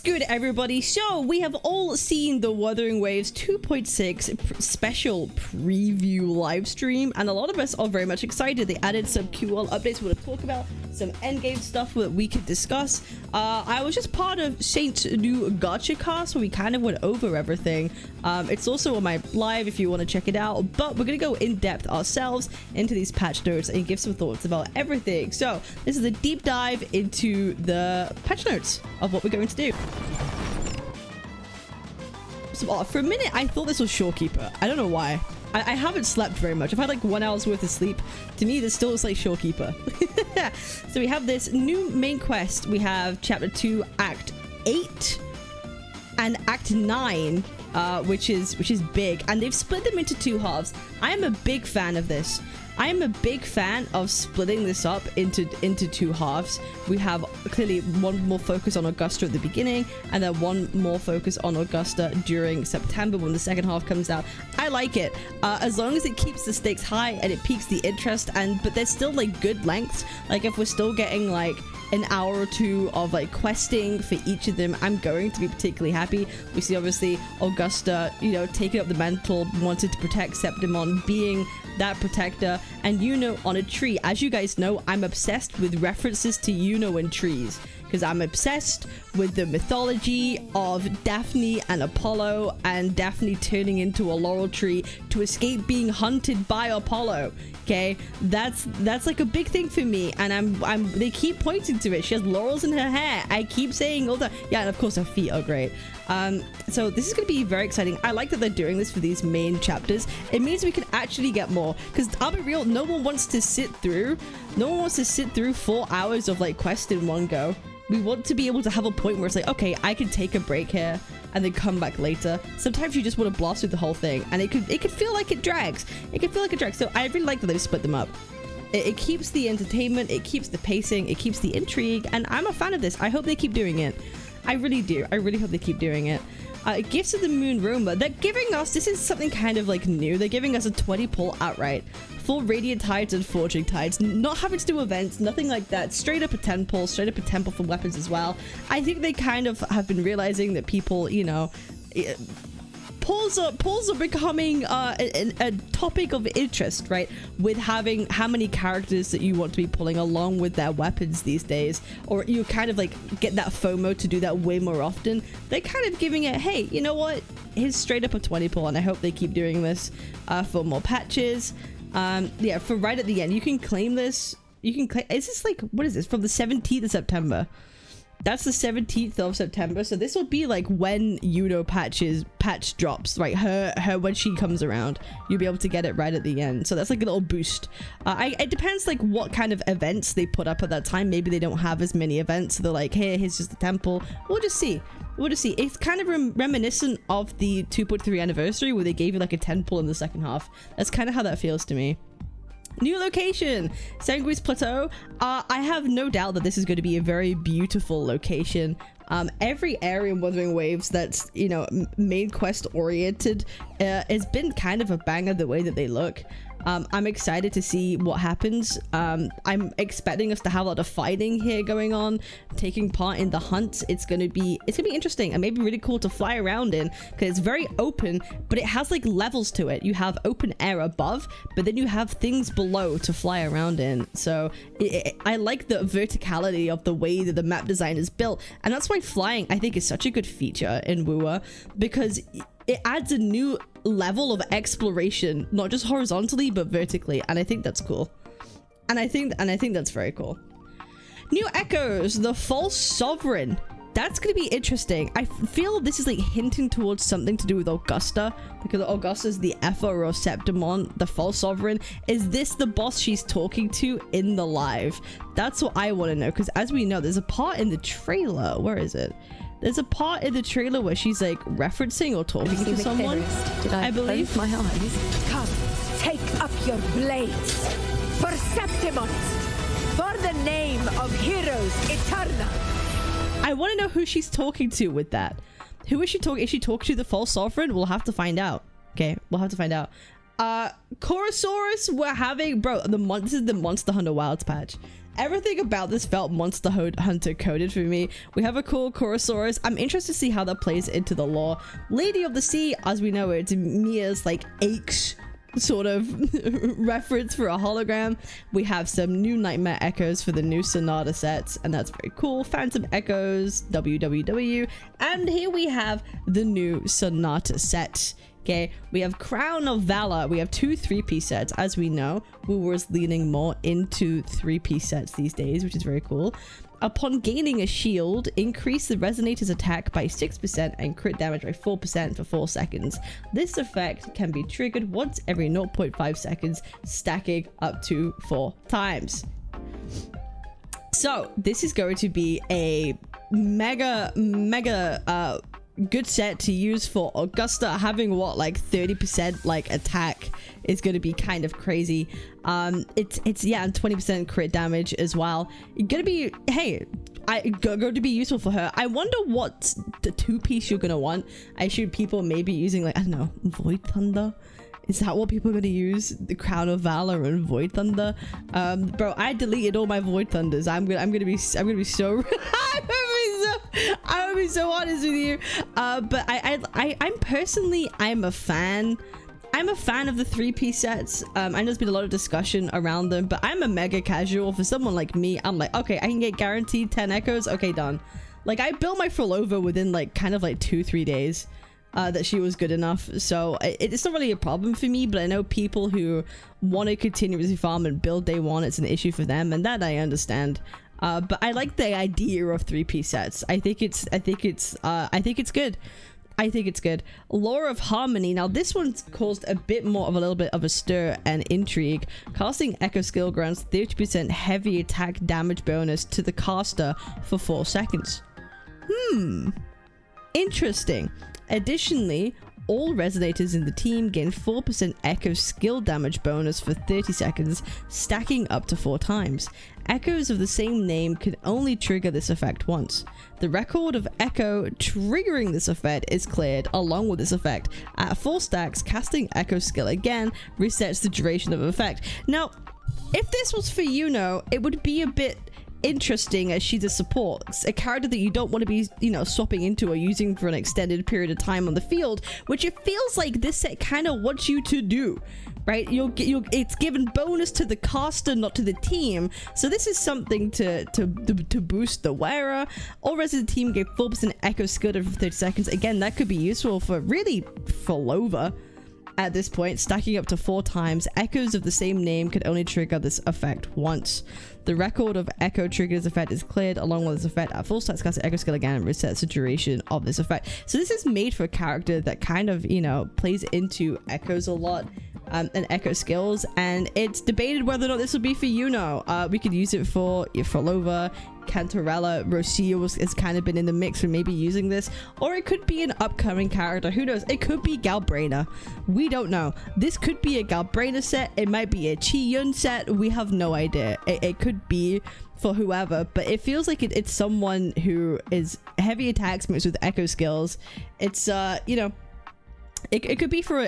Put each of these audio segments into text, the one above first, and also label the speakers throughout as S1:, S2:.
S1: good, everybody? So we have all seen the Wuthering Waves 2.6 special preview live stream, and a lot of us are very much excited. They added some QL updates we're going to talk about, some endgame stuff that we could discuss. I was just part of Saint's new gacha cast where we kind of went over everything. It's also on my live if you want to check it out, but we're going to go in depth ourselves into these patch notes and give some thoughts about everything. So this is a deep dive into the patch notes of what we're going to do. So, for a minute I thought this was Shorekeeper. I don't know why. I haven't slept very much. I've had like 1 hour's worth of sleep. To me, this still looks like Shorekeeper. So we have this new main quest. We have Chapter 2, Act 8 and Act 9, which is big. And they've split them into two halves. I am a big fan of this. I am a big fan of splitting this up into two halves. We have clearly one more focus on Augusta at the beginning, and then one more focus on Augusta during September when the second half comes out. I like it, as long as it keeps the stakes high and it piques the interest, but there's still like good lengths. Like if we're still getting like an hour or two of like questing for each of them, I'm going to be particularly happy. We see obviously Augusta, you know, taking up the mantle, wanted to protect Septimon, being that protector, and Yuno on a tree. As you guys know, I'm obsessed with references to Yuno and trees, because I'm obsessed with the mythology of Daphne and Apollo, and Daphne turning into a laurel tree to escape being hunted by Apollo. Okay, that's like a big thing for me, and they keep pointing to it. She has laurels in her hair. I keep saying all the, yeah, and of course her feet are great. So this is going to be very exciting. I like that they're doing this for these main chapters. It means we can actually get more, because I'll be real, no one wants to sit through 4 hours of like quest in one go. We want to be able to have a point where it's like, okay, I can take a break here and then come back later. Sometimes you just want to blast through the whole thing, and it could feel like it drags. It could feel like it drags. So I really like that they've split them up. It keeps the entertainment, it keeps the pacing, it keeps the intrigue, and I'm a fan of this. I hope they keep doing it. I really do. I really hope they keep doing it. Gifts of the Moon Roma. They're giving us, this is something kind of like new. They're giving us a 20 pull outright. Full Radiant Tides and Forging Tides. Not having to do events, nothing like that. Straight up a 10 pull, straight up a 10 pull for weapons as well. I think they kind of have been realizing that people, you know, pulls are becoming a topic of interest, right? With having how many characters that you want to be pulling along with their weapons these days, or you kind of like get that FOMO to do that way more often. They're kind of giving it, hey, you know what? Here's straight up a 20 pull, and I hope they keep doing this for more patches. Yeah, for right at the end, you can claim this. You can claim. Is this like, what is this? From the 17th of September. That's the 17th of September, so this will be like when Yuno patch drops, right? Her when she comes around, you'll be able to get it right at the end. So that's like a little boost. It depends like what kind of events they put up at that time. Maybe they don't have as many events, so they're like, hey, here's just the temple. We'll just see. We'll just see. It's kind of reminiscent of the 2.3 anniversary where they gave you like a 10 pull in the second half. That's kind of how that feels to me. New location, Sanguis Plateau. I have no doubt that this is going to be a very beautiful location. Every area in Wuthering Waves that's, you know, main quest oriented has been kind of a banger the way that they look. I'm excited to see what happens. I'm expecting us to have a lot of fighting here going on, taking part in the hunts. It's gonna be interesting and maybe really cool to fly around in, because it's very open, but it has like levels to it. You have open air above, but then you have things below to fly around in. So I like the verticality of the way that the map design is built, and that's why flying I think is such a good feature in Wua, because it adds a new level of exploration, not just horizontally but vertically, and I think that's cool. And I think that's very cool. New echoes, the false sovereign. That's gonna be interesting. I feel this is like hinting towards something to do with Augusta, because Augusta's the Epha or Septimon, the false sovereign. Is this the boss she's talking to in the live? That's what I want to know, because as we know, there's a part in the trailer. Where is it? There's a part in the trailer where she's like referencing or talking to someone.
S2: Did I
S1: believe.
S2: Close my eyes?
S3: Come, take up your blades for Septimon, for the name of heroes eternal.
S1: I want to know who she's talking to with that. Who is she talking? Is she talking to the false sovereign? We'll have to find out. Okay, we'll have to find out. Chorosaurus, we're having, bro, this is the Monster Hunter Wilds patch. Everything about this felt Monster Hunter coded for me. We have a cool Chorosaurus. I'm interested to see how that plays into the lore. Lady of the Sea, as we know, it's Mia's like H sort of reference for a hologram. We have some new Nightmare Echoes for the new Sonata sets, and that's very cool. Phantom Echoes, WWW, and here we have the new Sonata set. Okay, we have Crown of Valor. We have 2 3-piece sets. As we know, we were leaning more into 3-piece sets these days, which is very cool. Upon gaining a shield, increase the Resonator's attack by 6% and crit damage by 4% for 4 seconds. This effect can be triggered once every 0.5 seconds, stacking up to 4 times. So this is going to be a mega good set to use for Augusta. Having what, like 30% like attack is going to be kind of crazy. It's yeah, and 20% crit damage as well. Gonna be, hey, going to be useful for her. I wonder what the 2-piece you're gonna want. I assume people may be using, like, I don't know, Void Thunder. Is that what people are going to use? The Crown of Valor and Void Thunder? Bro, I deleted all my Void Thunders. I'm gonna be so I'm gonna be so honest with you. But I'm personally, I'm a fan of the 3-piece sets. I know there's been a lot of discussion around them, but I'm a mega casual. For someone like me, I'm like, okay, I can get guaranteed 10 echoes. Okay, done. Like, I built my Full within like kind of like 2-3 days. That she was good enough, so it's not really a problem for me. But I know people who want to continuously farm and build day one, it's an issue for them, and that I understand. But I like the idea of 3-piece sets. I think it's good. I think it's good. Lore of Harmony. Now this one's caused a little bit of a stir and intrigue. Casting Echo skill grants 30% heavy attack damage bonus to the caster for 4 seconds. Interesting. Additionally, all resonators in the team gain 4% Echo skill damage bonus for 30 seconds, stacking up to 4 times. Echoes of the same name can only trigger this effect once. The record of Echo triggering this effect is cleared along with this effect. At 4 stacks, casting Echo skill again resets the duration of the effect. Now, if this was for Yuno, it would be a bit interesting, as she's a support, a character that you don't want to be, you know, swapping into or using for an extended period of time on the field, which it feels like this set kind of wants you to do, right? It's given bonus to the caster, not to the team. So this is something to boost the wearer. All rest of the team gave 4% Echo skill for 30 seconds. Again, that could be useful for Lova. At this point, stacking up to 4 times. Echoes of the same name could only trigger this effect once. The record of Echo triggers effect is cleared along with this effect. At full stacks, cast Echo skill again and resets the duration of this effect. So this is made for a character that kind of, you know, plays into Echoes a lot. And Echo skills, and it's debated whether or not this would be for Yuno. We could use it for Lova, Cantarella, Rocio has kind of been in the mix for maybe using this, or it could be an upcoming character. Who knows? It could be Galbrainer. We don't know. This could be a Galbrainer set. It might be a Chi-Yun set. We have no idea. It could be for whoever, but it feels like it's someone who is heavy attacks mixed with Echo skills. It's you know, it could be for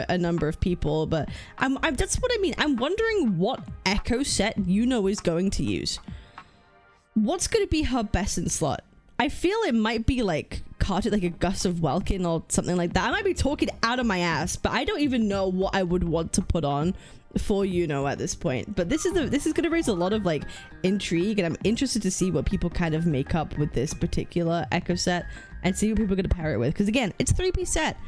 S1: a number of people, but that's what I mean. I'm wondering what Echo set Yuno is going to use. What's going to be her best in slot? I feel it might be like carted like a Gust of Welkin or something like that. I might be talking out of my ass, but I don't even know what I would want to put on for Yuno at this point. But this is going to raise a lot of like intrigue, and I'm interested to see what people kind of make up with this particular Echo set and see what people are going to pair it with. Because again, it's a 3-piece set.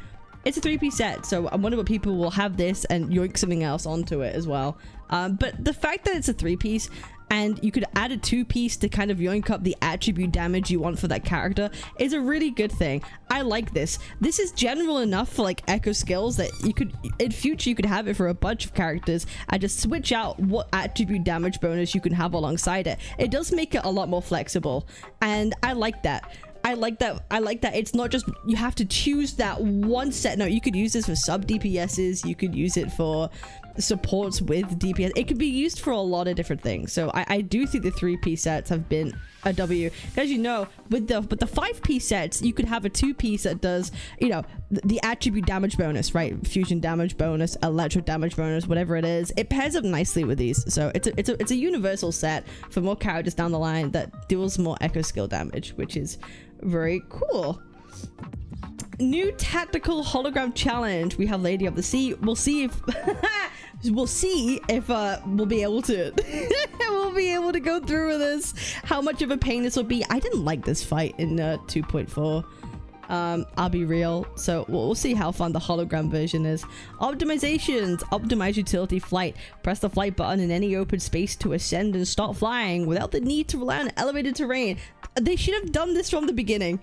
S1: It's a 3-piece set, so I wonder what people will have this and yoink something else onto it as well. But the fact that it's a 3-piece and you could add a 2-piece to kind of yoink up the attribute damage you want for that character is a really good thing. I like this. This is general enough for like Echo skills that you could, in future, you could have it for a bunch of characters and just switch out what attribute damage bonus you can have alongside it. It does make it a lot more flexible, and I like that. I like that it's not just you have to choose that one set. No, you could use this for sub DPSs, you could use it for supports with DPS. It could be used for a lot of different things. So I do think the 3P sets have been a W. As you know, with the 5P sets, you could have a 2Piece that does, you know, the attribute damage bonus, right? Fusion damage bonus, electro damage bonus, whatever it is. It pairs up nicely with these. So it's a universal set for more characters down the line that deals more echo skill damage, which is very cool. New tactical hologram challenge. We have Lady of the Sea. We'll see if we'll be able to we'll be able to go through with this. How much of a pain this will be. I didn't like this fight in 2.4. I'll be real. So we'll see how fun the hologram version is. Optimizations. Optimize utility flight. Press the flight button in any open space to ascend and start flying without the need to rely on elevated terrain. They should have done this from the beginning.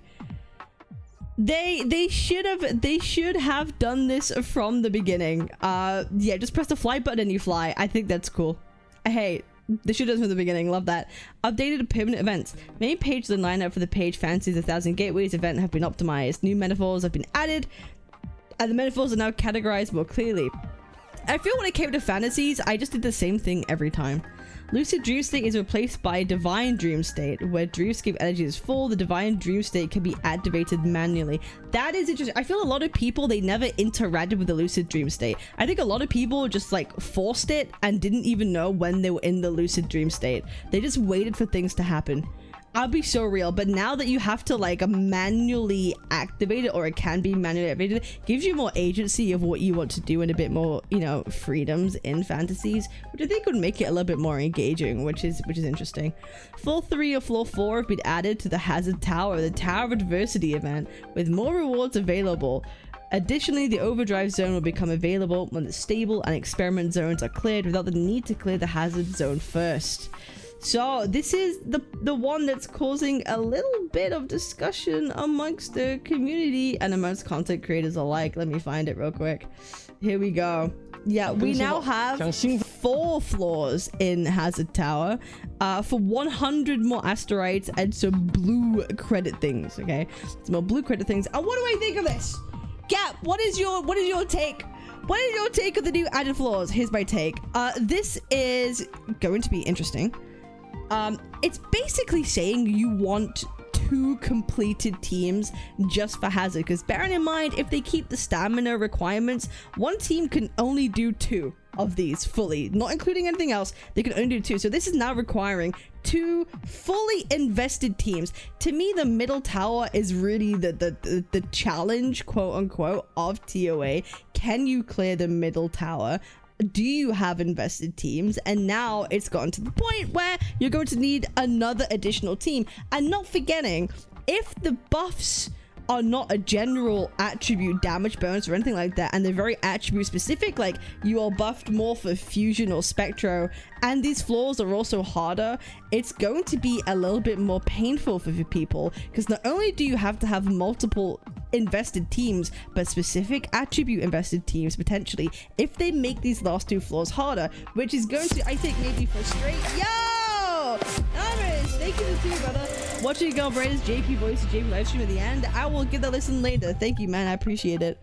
S1: They should have done this from the beginning. Yeah, just press the fly button and you fly. I think that's cool. Hey, they should have done this from the beginning. Love that. Updated permanent events. Main pages and lineup for the page Fancies 1,000 Gateways event have been optimized. New metaphors have been added, and the metaphors are now categorized more clearly. I feel when it came to fantasies, I just did the same thing every time. Lucid Dream State is replaced by Divine Dream State, where Dreamscape energy is full. The Divine Dream State can be activated manually. That is interesting. I feel a lot of people, they never interacted with the Lucid Dream State. I think a lot of people just like forced it and didn't even know when they were in the Lucid Dream State. They just waited for things to happen. I'll be so real, but now that you have to like manually activate it, or it can be manually activated, gives you more agency of what you want to do and a bit more, you know, freedoms in fantasies, which I think would make it a little bit more engaging, which is interesting. Floor 3 or Floor 4 have been added to the Hazard Tower, the Tower of Adversity event, with more rewards available. Additionally, the Overdrive Zone will become available when the Stable and Experiment zones are cleared without the need to clear the Hazard Zone first. So this is the one that's causing a little bit of discussion amongst the community and amongst content creators alike. Let me find it real quick. Here we go. Yeah, we now have 4 floors in Hazard Tower for 100 more asteroids and some blue credit things. Okay, some more blue credit things. And what do I think of this? Gap, what is your take? What is your take of the new added floors? Here's my take. This is going to be interesting. It's basically saying you want 2 completed teams just for Hazard, because bearing in mind, if they keep the stamina requirements, one team can only do 2 of these fully, not including anything else. They can only do 2. So this is now requiring 2 fully invested teams. To me, the middle tower is really the challenge, quote unquote, of TOA. Can you clear the middle tower? Do you have invested teams? And now it's gotten to the point where you're going to need another additional team. And not forgetting, if the buffs are not a general attribute damage bonus or anything like that, and they're very attribute specific, like you are buffed more for fusion or spectro, and these floors are also harder, it's going to be a little bit more painful for people, because not only do you have to have multiple invested teams, but specific attribute invested teams potentially, if they make these last 2 floors harder, which is going to, I think, maybe frustrate. Yo, Aris, thank you too, brother. Watching Girl Braiders, JP Voice, JP Livestream at the end. I will give that a listen later. Thank you, man. I appreciate it.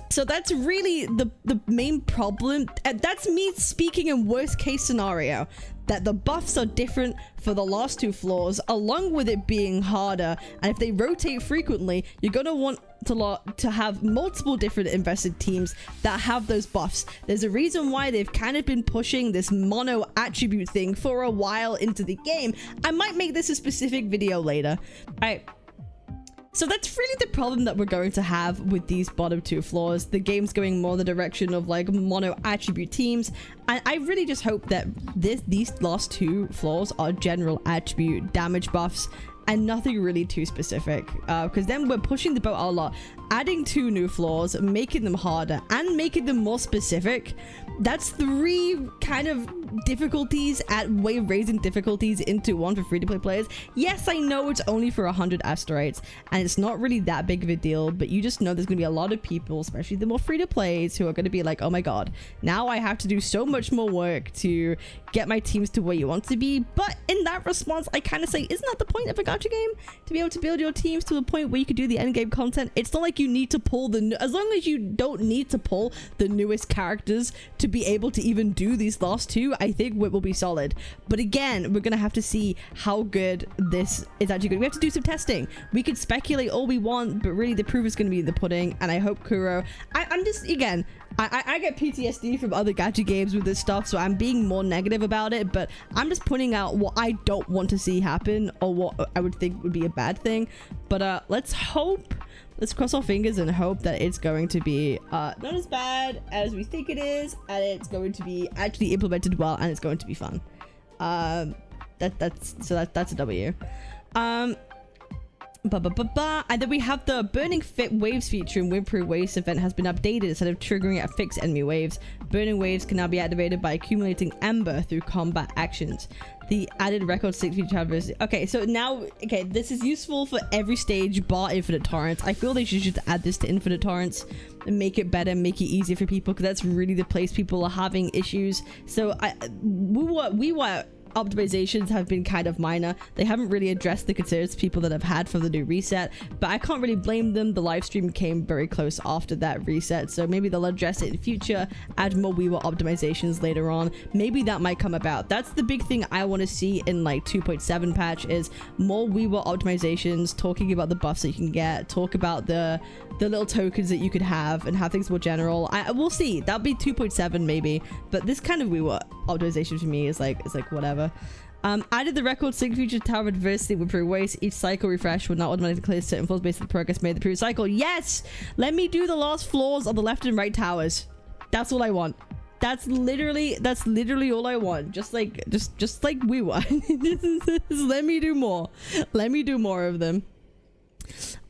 S1: So that's really the main problem. That's me speaking in worst case scenario, that the buffs are different for the last 2 floors, along with it being harder. And if they rotate frequently, you're gonna want to have multiple different invested teams that have those buffs. There's a reason why they've kind of been pushing this mono attribute thing for a while into the game. I might make this a specific video later. So that's really the problem that we're going to have with these bottom 2 floors. The game's going more the direction of like mono attribute teams, and I really just hope that these last 2 floors are general attribute damage buffs and nothing really too specific, because then we're pushing the boat a lot. Adding 2 new floors, making them harder, and making them more specific. That's 3 kind of difficulties at way of raising difficulties into one for free-to-play players. Yes, I know it's only for 100 asteroids, and it's not really that big of a deal, but you just know there's gonna be a lot of people, especially the more free-to-plays, who are gonna be like, oh my god, now I have to do so much more work to get my teams to where you want to be. But in that response, I kind of say, isn't that the point of a guide? gacha game to be able to build your teams to the point where you could do the end game content. It's not like you need to pull as long as you don't need to pull the newest characters to be able to even do these last two, I think it will be solid. But again, we're gonna have to see how good this is actually good. We have to do some testing. We could speculate all we want, but really the proof is going to be in the pudding. And I hope Kuro, I'm just, again, I get PTSD from other gacha games with this stuff, so I'm being more negative about it, but I'm just pointing out what I don't want to see happen, or what I would think would be a bad thing. But let's cross our fingers and hope that it's going to be not as bad as we think it is, and it's going to be actually implemented well, and it's going to be fun. That's a W. And then we have the Burning Fit Waves feature in Windproof Waves event has been updated. Instead of triggering at fixed enemy waves, burning waves can now be activated by accumulating ember through combat actions. The added record 6 feature has... Okay, so now, okay, this is useful for every stage bar Infinite Torrents. I feel they should just add this to Infinite Torrents and make it better, make it easier for people, because that's really the place people are having issues. So we were optimizations have been kind of minor. They haven't really addressed the concerns people that have had for the new reset, but I can't really blame them. The live stream came very close after that reset, so maybe they'll address it in future, add more Weewah optimizations later on. Maybe that might come about. That's the big thing I want to see in like 2.7 patch, is more Weewah optimizations, talking about the buffs that you can get, talk about the little tokens that you could have, and have things more general. We'll see. That'll be 2.7 maybe, but this kind of Weewah optimization for me is like whatever. Added the record sync feature Tower of Adversity with Pro Waste. Each cycle refresh will not automatically clear certain floors based on the progress made in the previous cycle. Yes! Let me do the last floors on the left and right towers. That's all I want. That's literally all I want. Just like Weewah. Let me do more. Let me do more of them.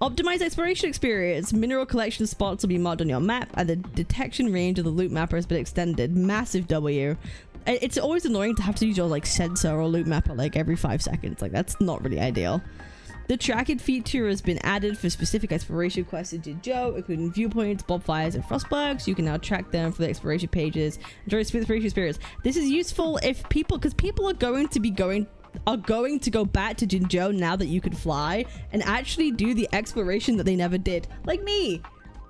S1: Optimize exploration experience. Mineral collection spots will be marked on your map, and the detection range of the loot mapper has been extended. Massive W. It's always annoying to have to use your like sensor or loot mapper like every 5 seconds. Like, that's not really ideal. The tracking feature has been added for specific exploration quests in Jinzhou, including viewpoints, bobfires, and frostbugs. You can now track them for the exploration pages. Enjoy the exploration experience. This is useful if people, because people are going to go back to Jinzhou now that you can fly and actually do the exploration that they never did. Like me.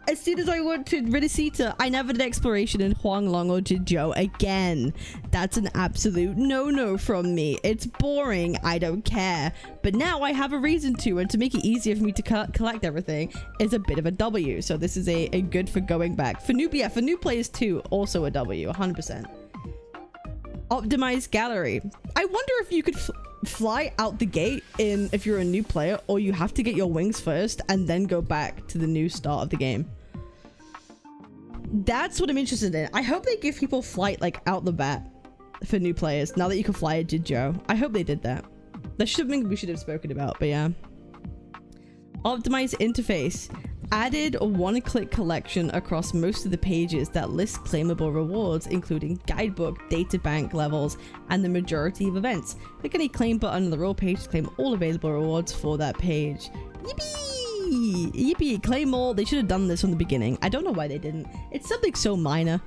S1: As soon as I went to Ridicita, I never did exploration in Huanglong or Jinzhou again. That's an absolute no-no from me. It's boring. I don't care. But now I have a reason to, and to make it easier for me to collect everything is a bit of a W. So this is a good for going back. For new players too, also a W, 100%. Optimized gallery. I wonder if you could fly out the gate if you're a new player, or you have to get your wings first and then go back to the new start of the game. That's what I'm interested in. I hope they give people flight like out the bat for new players now that you can fly at Jinzhou. I hope they did that. That's something we should have spoken about, but yeah. Optimized interface. Added a one-click collection across most of the pages that lists claimable rewards, including guidebook, databank levels, and the majority of events. Click any claim button on the role page to claim all available rewards for that page. Yippee! Yippee! Claim all. They should have done this from the beginning. I don't know why they didn't. It's something so minor.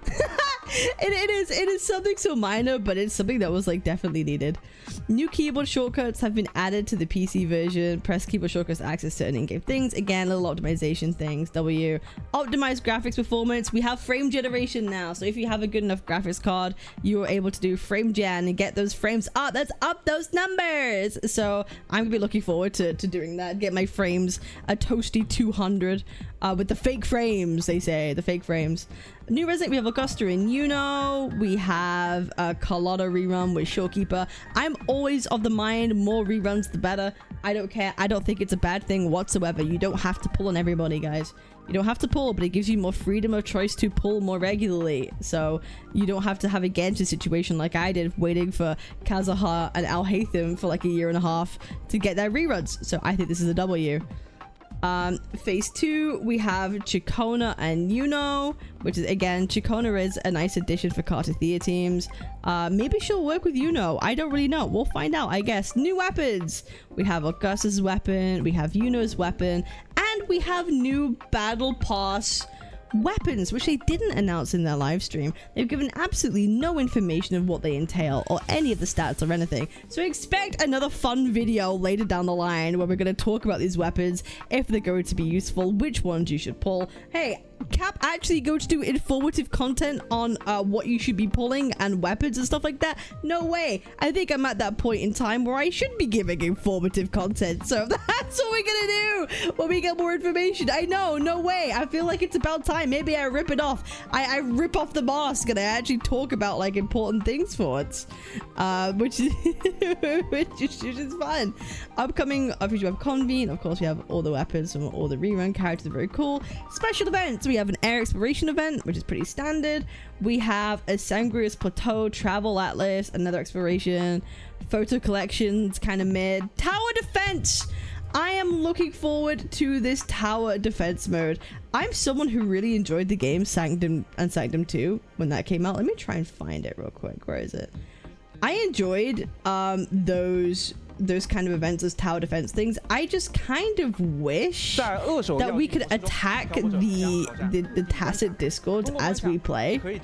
S1: It is something so minor, but it's something that was like definitely needed. New keyboard shortcuts have been added to the PC version. Press keyboard shortcuts to access certain in-game things. Again, little optimization things. W. Optimized graphics performance. We have frame generation now, so if you have a good enough graphics card, you are able to do frame gen and get those frames up. That's up those numbers. So I'm gonna be looking forward to doing that. Get my frames a toasty 200 with the fake frames. They say the fake frames. New resident, we have Augusta and Yuno. We have a Carlotta rerun with Showkeeper. I'm always of the mind, more reruns the better. I don't care. I don't think it's a bad thing whatsoever. You don't have to pull on everybody, guys. You don't have to pull, but it gives you more freedom of choice to pull more regularly. So you don't have to have a Genshin situation like I did, waiting for Kazuha and Al Haytham for like a year and a half to get their reruns. So I think this is a W. Phase 2, we have Chikona and Yuno, which is, again, Chikona is a nice addition for Cartathea teams. Maybe she'll work with Yuno. I don't really know. We'll find out, I guess. New weapons. We have Augusta's weapon. We have Yuno's weapon. And we have new battle pass weapons, which they didn't announce in their live stream. They've given absolutely no information of what they entail or any of the stats or anything. So expect another fun video later down the line where we're going to talk about these weapons, if they're going to be useful, which ones you should pull. Hey, Cap actually going to do informative content on what you should be pulling and weapons and stuff like that? No way. I think I'm at that point in time where I should be giving informative content. So that's what we're gonna do when we get more information. I know, no way. I feel like it's about time. Maybe I rip it off. I rip off the mask and I actually talk about like important things for it, which is fun. Upcoming, obviously we have Convene. Of course, we have all the weapons from all the rerun characters. Very cool. Special events. We have an air exploration event, which is pretty standard. We have a Sangria's Plateau travel atlas, another exploration. Photo collections, kind of mid. Tower defense. I am looking forward to this tower defense mode. I'm someone who really enjoyed the game Sanctum and Sanctum 2 when that came out. Let me try and find it real quick. Where is it? I enjoyed those kind of events as tower defense things. I just kind of wish that we could attack the tacit discord as we play.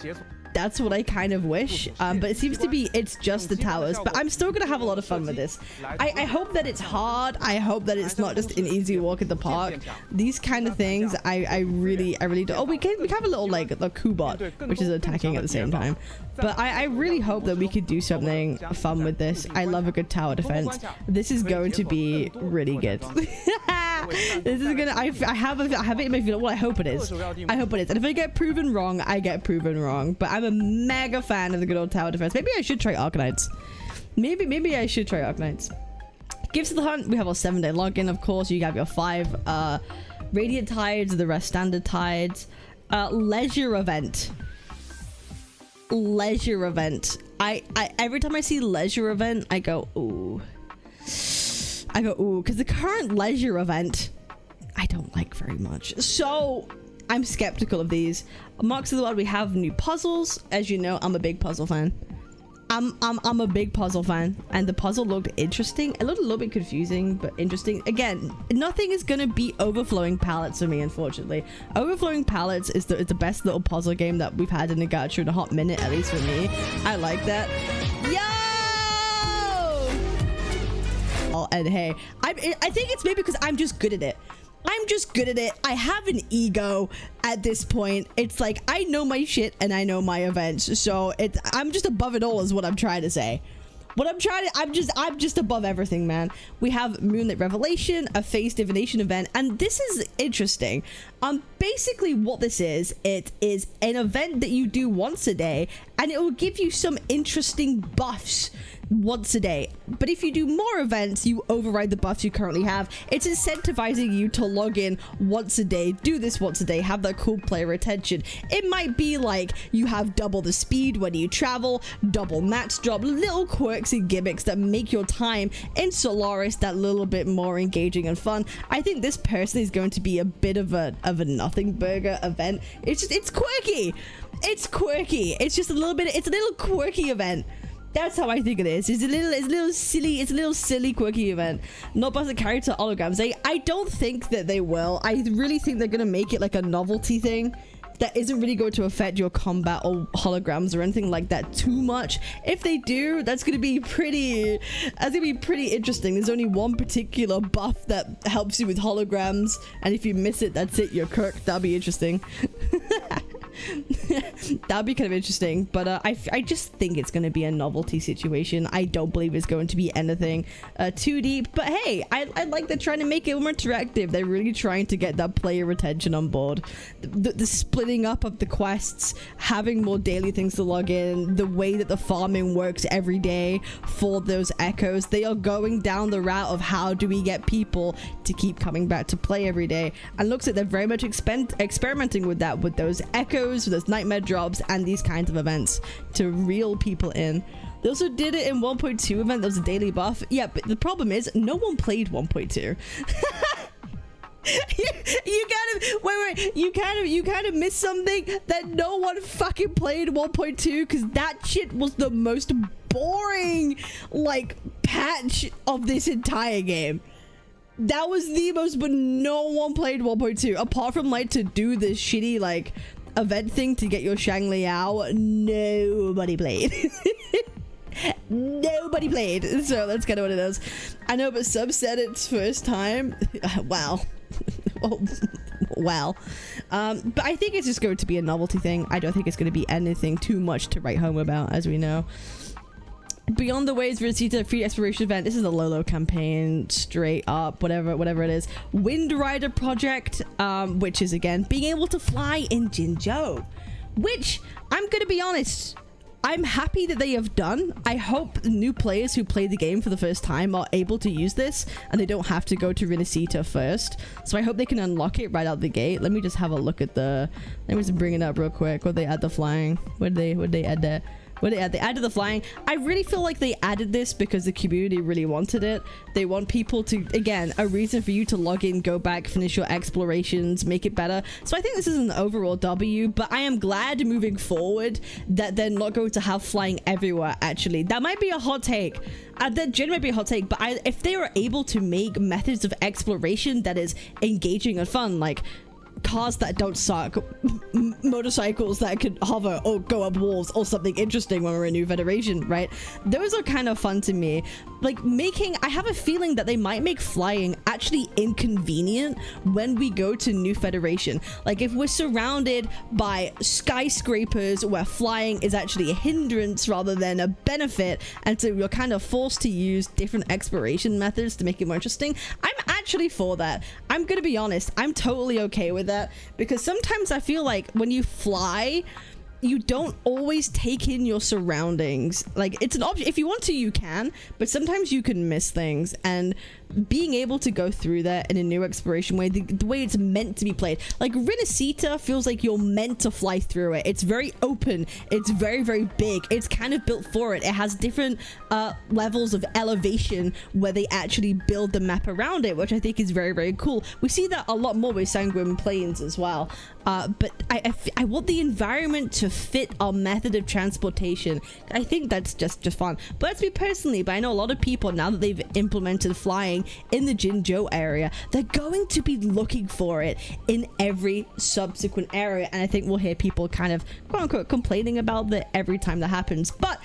S1: That's what I kind of wish, but it seems to be it's just the towers. But I'm still gonna have a lot of fun with this. I hope that it's hard. I hope that it's not just an easy walk at the park. These kind of things I really do. Oh, we have a little like the Kubot, which is attacking at the same time. But I really hope that we could do something fun with this. I love a good tower defense. This is going to be really good. This is gonna. I have it in my feeling. Well, I hope it is. I hope it is. And if I get proven wrong, I get proven wrong. But I'm a mega fan of the good old tower defense. Maybe I should try Arcanites. Maybe I should try Arcanites. Gifts of the Hunt. We have our 7-day login, of course. You have your 5 Radiant Tides, the rest standard tides. Leisure event. Leisure event. I every time I see leisure event, I go ooh. I go ooh, because the current leisure event I don't like very much. So I'm skeptical of these. Marks of the Wild, we have new puzzles. As you know, I'm a big puzzle fan. I'm a big puzzle fan, and the puzzle looked interesting. It looked a little bit confusing, but interesting. Again, nothing is gonna beat Overflowing Palettes for me, unfortunately. Overflowing Palettes is the best little puzzle game that we've had in the gacha in a hot minute, at least for me. I like that. Yo! Oh, and hey, I think it's maybe because I'm just good at it. I'm just good at it. I have an ego at this point. It's like I know my shit and I know my events, so I'm just above it all is what I'm trying to say. I'm just above everything, man. We have Moonlit Revelation, a Phase Divination event, and this is interesting. Basically what this is, it is an event that you do once a day, and it will give you some interesting buffs once a day. But if you do more events, you override the buffs you currently have. It's incentivizing you to log in once a day, do this once a day, have that cool player retention. It might be like you have double the speed when you travel, double max drop, little quirks and gimmicks that make your time in Solaris that little bit more engaging and fun. I think this personally is going to be a bit of a nothing burger event. It's quirky. It's quirky. It's just a little quirky event. That's how I think it is. It's a little silly quirky event. Not by the character holograms. I don't think that they will. I really think they're gonna make it like a novelty thing that isn't really going to affect your combat or holograms or anything like that too much. If they do, that's gonna be pretty interesting. There's only one particular buff that helps you with holograms, and if you miss it, that's it, you're cooked. That'll be interesting. That'd be kind of interesting, but I just think it's going to be a novelty situation. I don't believe it's going to be anything too deep, but hey, I like they're trying to make it more interactive. They're really trying to get that player retention on board. The splitting up of the quests, having more daily things to log in, the way that the farming works every day for those echoes. They are going down the route of how do we get people to keep coming back to play every day, and looks like they're very much experimenting with that, with those echoes, with those nightmare drops, and these kinds of events to reel people in. They also did it in 1.2 event. There was a daily buff. Yeah, but the problem is no one played 1.2. you kind of missed something, that no one fucking played 1.2, because that shit was the most boring like patch of this entire game. That was the most, but no one played 1.2 apart from like to do this shitty like event thing to get your Shangliao. Nobody played. Nobody played. So that's kind of what it is. I know, but Sub said it's first time. Wow. Well, but I think it's just going to be a novelty thing. I don't think it's going to be anything too much to write home about, as we know. Beyond the Waves Rosita free exploration event. This is a Lolo campaign, straight up, whatever it is. Wind Rider project, which is again being able to fly in Jinzhou, which I'm gonna be honest, I'm happy that they have done. I hope new players who play the game for the first time are able to use this and they don't have to go to Rinasita first. So I hope they can unlock it right out the gate. Let me just have a look at let me just bring it up real quick. What they add the flying? What they add there? They added the flying. I really feel like they added this because the community really wanted it. They want people to, again, a reason for you to log in, go back, finish your explorations, make it better. So I think this is an overall W, but I am glad moving forward that they're not going to have flying everywhere, actually. That might be a hot take. That generally might be a hot take, but if they were able to make methods of exploration that is engaging and fun, like cars that don't suck, motorcycles that could hover or go up walls, or something interesting when we're in New Federation, right? Those are kind of fun to me. Like I have a feeling that they might make flying actually inconvenient when we go to New Federation. Like if we're surrounded by skyscrapers where flying is actually a hindrance rather than a benefit, and so you're kind of forced to use different exploration methods to make it more interesting, I'm actually for that. I'm gonna be honest, I'm totally okay with that, because sometimes I feel like when you fly, you don't always take in your surroundings. Like it's an option. If you want to, you can, but sometimes you can miss things, and being able to go through that in a new exploration way, the way it's meant to be played, like Rinasita feels like you're meant to fly through it. It's very open, it's very, very big, it's kind of built for it. It has different levels of elevation where they actually build the map around it, which I think is very, very cool. We see that a lot more with Sanguine Plains as well. But I want the environment to fit our method of transportation. I think that's just fun. But that's me personally, but I know a lot of people, now that they've implemented flying in the Jinzhou area, they're going to be looking for it in every subsequent area, and I think we'll hear people kind of quote-unquote complaining about that every time that happens. But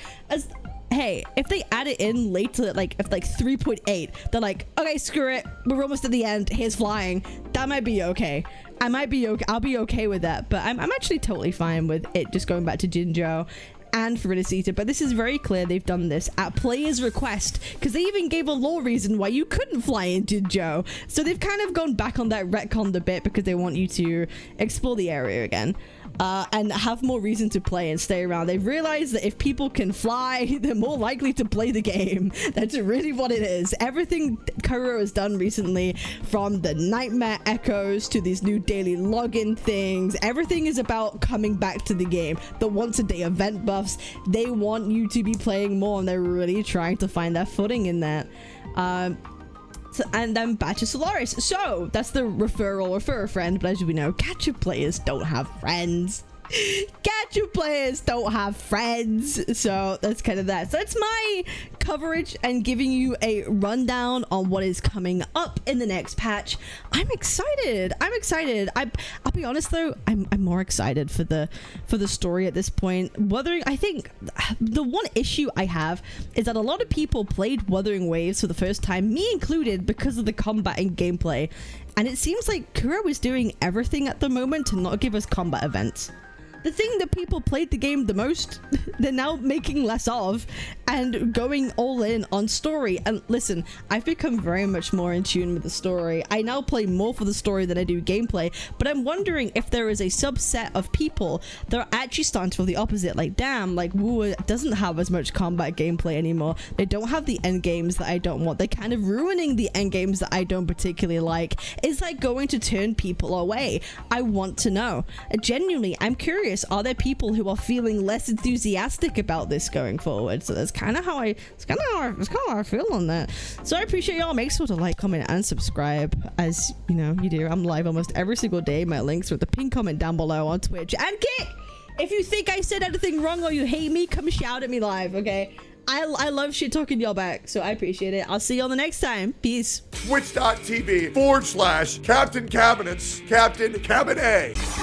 S1: hey, if they add it in later, like if like 3.8, they're like, okay, screw it, we're almost at the end, here's flying, that might be okay. I might be okay. I'll be okay with that, but I'm actually totally fine with it just going back to Jinzhou and for Rinasita. But this is very clear they've done this at players' request, because they even gave a lore reason why you couldn't fly in Jinzhou. So they've kind of gone back on that, retconned a bit, because they want you to explore the area again. And have more reason to play and stay around. They've realized that if people can fly, they're more likely to play the game. That's really what it is. Everything Kuro has done recently, from the Nightmare Echoes to these new daily login things, everything is about coming back to the game. The once-a-day event buffs, they want you to be playing more, and they're really trying to find their footing in that. And then Batch of Solaris. So that's the refer a friend, but as we know, gacha players don't have friends. Gacha players don't have friends. So that's kind of that. So that's my coverage and giving you a rundown on what is coming up in the next patch. I'm excited. I'll be honest though, I'm more excited for the story at this point. Wuthering, I think the one issue I have is that a lot of people played Wuthering Waves for the first time, me included, because of the combat and gameplay. And it seems like Kuro is doing everything at the moment to not give us combat events. The thing that people played the game the most, they're now making less of and going all in on story. And listen, I've become very much more in tune with the story. I now play more for the story than I do gameplay, but I'm wondering if there is a subset of people that are actually starting to feel the opposite. Like, damn, like Wu doesn't have as much combat gameplay anymore. They don't have the end games that I don't want. They're kind of ruining the end games that I don't particularly like. It's like going to turn people away. I want to know. Genuinely, I'm curious. Are there people who are feeling less enthusiastic about this going forward? So that's kind of how I feel on that. So I appreciate y'all. Make sure to like, comment, and subscribe, as you know you do. I'm live almost every single day. My links are with the pinned comment down below on Twitch. And Kit, if you think I said anything wrong or you hate me, come shout at me live, okay? I love shit talking y'all back, so I appreciate it. I'll see you on the next time. Peace.
S2: Twitch.tv/Captain Cabinetz, Captain Cabinetz.